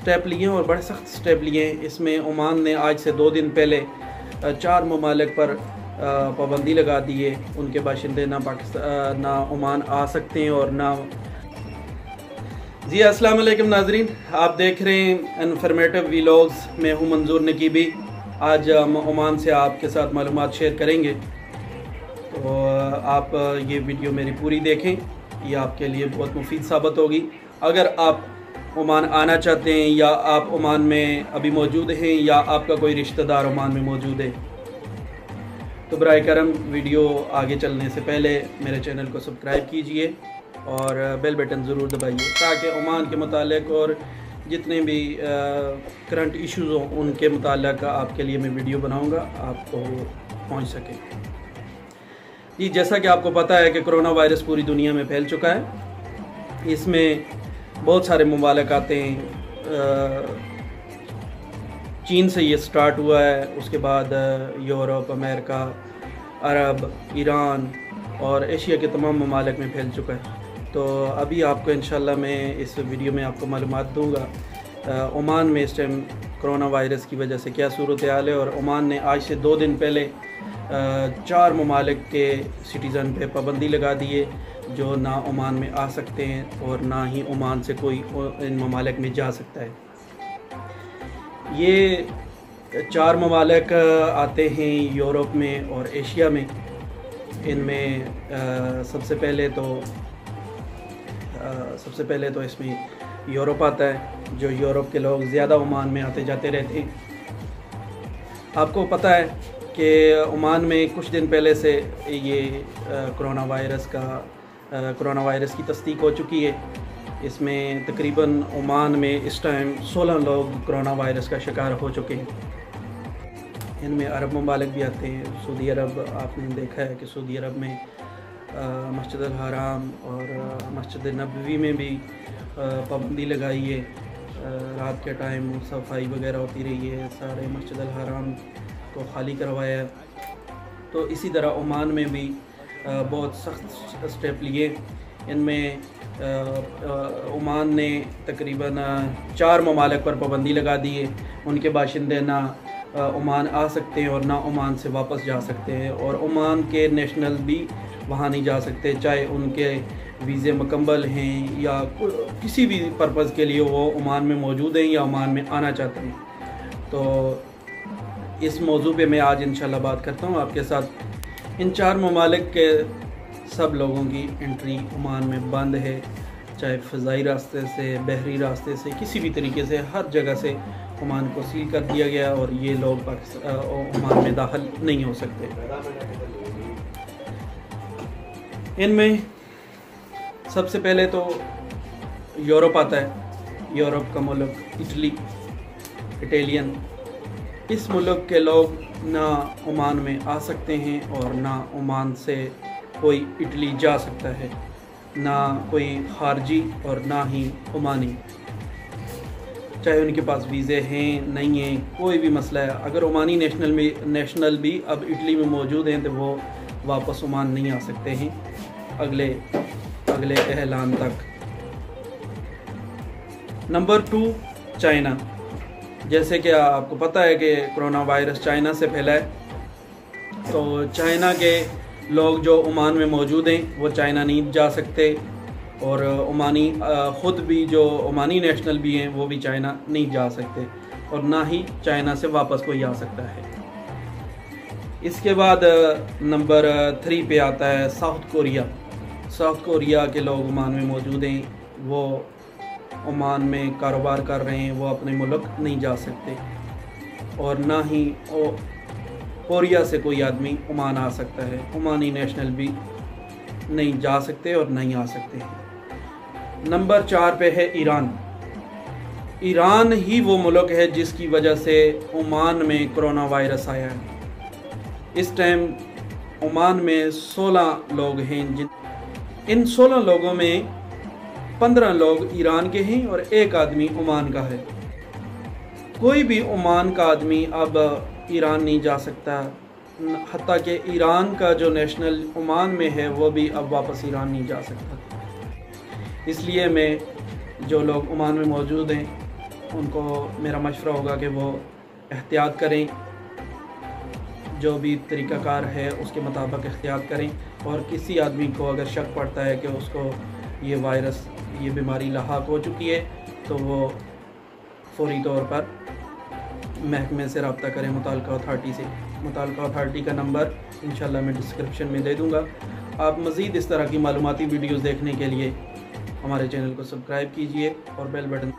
Step लिए और बड़े सख्त स्टेप लिए। इसमें ओमान ने आज से 2 दिन पहले 4 ममालिक पर पाबंदी लगा दी है। उनके बाशिंदे ना पाकिस्तान ना ओमान आ सकते हैं और ना। जी अस्सलाम वालेकुम नाजरीन, आप देख रहे हैं इन्फॉर्मेटिव व्लॉग्स। मैं हूं मंजूर नकीबी। आज हम ओमान से आपके साथ मालूमात शेयर करेंगे, तो आप ये वीडियो मेरी पूरी देखें, ये आपके लिए बहुत मुफीद साबित होगी। अगर आप ओमान आना चाहते हैं या आप ओमान में अभी मौजूद हैं या आपका कोई रिश्तेदार ओमान में मौजूद है, तो बराए करम वीडियो आगे चलने से पहले मेरे चैनल को सब्सक्राइब कीजिए और बेल बटन ज़रूर दबाइए, ताकि ओमान के मुतालिक और जितने भी करंट इश्यूज़ हों उनके मुतालिक आपके लिए मैं वीडियो बनाऊंगा, आपको पहुंच सके। जी, जैसा कि आपको पता है कि कोरोना वायरस पूरी दुनिया में फैल चुका है। इसमें बहुत सारे ममालिक आते हैं। चीन से ये स्टार्ट हुआ है, उसके बाद यूरोप, अमेरिका, अरब, ईरान और एशिया के तमाम ममालिक में फैल चुका है। तो अभी आपको इंशाल्लाह मैं इस वीडियो में आपको मालूमात दूंगा ओमान में इस टाइम कोरोना वायरस की वजह से क्या सूरत हाल है। और ओमान ने आज से 2 दिन पहले 4 ममालिक के सिटीज़न पे पाबंदी लगा दी है, जो ना ओमान में आ सकते हैं और ना ही ओमान से कोई इन ममालिक में जा सकता है। ये 4 ममालिक आते हैं यूरोप में और एशिया में। इनमें सबसे पहले तो इसमें यूरोप आता है, जो यूरोप के लोग ज़्यादा ओमान में आते जाते रहते हैं। आपको पता है कि ओमान में कुछ दिन पहले से ये कोरोना वायरस की तस्दीक हो चुकी है। इसमें तकरीबन ओमान में इस टाइम 16 लोग कोरोना वायरस का शिकार हो चुके हैं। इनमें अरब ममालिक भी आते हैं। सऊदी अरब, आपने देखा है कि सऊदी अरब में मस्जिद अल हराम और मस्जिद नबवी में भी पाबंदी लगाई है। रात के टाइम सफाई वगैरह होती रही है, सारे मस्जिद अल हराम को खाली करवाया है। तो इसी तरह ओमान में भी बहुत सख्त स्टेप लिए। इनमें ओमान ने तकरीबन 4 ममालिक पर पाबंदी लगा दी है। उनके बाशिंदे ना ओमान आ सकते हैं और ना ओमान से वापस जा सकते हैं, और ओमान के नेशनल भी वहाँ नहीं जा सकते, चाहे उनके वीज़े मुकम्मल हैं या किसी भी पर्पज़ के लिए वो ओमान में मौजूद हैं या ओमान में आना चाहते हैं। तो इस मौजू पे मैं आज इंशाल्लाह बात करता हूँ आपके साथ। इन 4 ममालिक के सब लोगों की एंट्री ओमान में बंद है, चाहे फ़ज़ाई रास्ते से, बहरी रास्ते से, किसी भी तरीके से, हर जगह से ओमान को सील कर दिया गया और ये लोग ओमान में दाखिल नहीं हो सकते। इनमें सबसे पहले तो यूरोप आता है। यूरोप का मुल्क इटालियन। इस मुल्क के लोग ना ओमान में आ सकते हैं और ना ओमान से कोई इटली जा सकता है, ना कोई खारजी और ना ही ओमानी, चाहे उनके पास वीज़े हैं नहीं हैं, कोई भी मसला है। अगर ओमानी नेशनल भी अब इटली में मौजूद हैं तो वो वापस ओमान नहीं आ सकते हैं अगले ऐलान तक। Number 2, China. जैसे कि आपको पता है कि कोरोना वायरस चाइना से फैला है, तो चाइना के लोग जो ओमान में मौजूद हैं वो चाइना नहीं जा सकते, और ओमानी ख़ुद भी जो ओमानी नेशनल भी हैं वो भी चाइना नहीं जा सकते, और ना ही चाइना से वापस कोई आ सकता है। इसके बाद नंबर 3 पे आता है साउथ कोरिया। साउथ कोरिया के लोग ओमान में मौजूद हैं, वो ओमान में कारोबार कर रहे हैं, वो अपने मुल्क नहीं जा सकते, और ना ही कोरिया से कोई आदमी ओमान आ सकता है। ओमानी नेशनल भी नहीं जा सकते और नहीं आ सकते हैं। नंबर 4 पे है ईरान। ईरान ही वो मुल्क है जिसकी वजह से ओमान में कोरोना वायरस आया है। इस टाइम ओमान में 16 लोग हैं। इन 16 लोगों में 15 लोग ईरान के हैं और 1 आदमी ओमान का है। कोई भी ओमान का आदमी अब ईरान नहीं जा सकता, हत्ता कि ईरान का जो नेशनल ओमान में है वो भी अब वापस ईरान नहीं जा सकता। इसलिए मैं जो लोग ओमान में मौजूद हैं उनको मेरा मशवरा होगा कि वो एहतियात करें, जो भी तरीक़ाकार है उसके मुताबिक एहतियात करें। और किसी आदमी को अगर शक पड़ता है कि उसको ये वायरस, ये बीमारी लाहक हो चुकी है, तो वो फ़ौरी तौर पर महकमे से रब्ता करें, मुताल्लिका अथॉरिटी से। मुताल्लिका अथॉरिटी का नंबर इंशाल्लाह मैं डिस्क्रिप्शन में दे दूँगा। आप मज़ीद इस तरह की मालूमाती वीडियोज़ देखने के लिए हमारे चैनल को सब्सक्राइब कीजिए और बेल बटन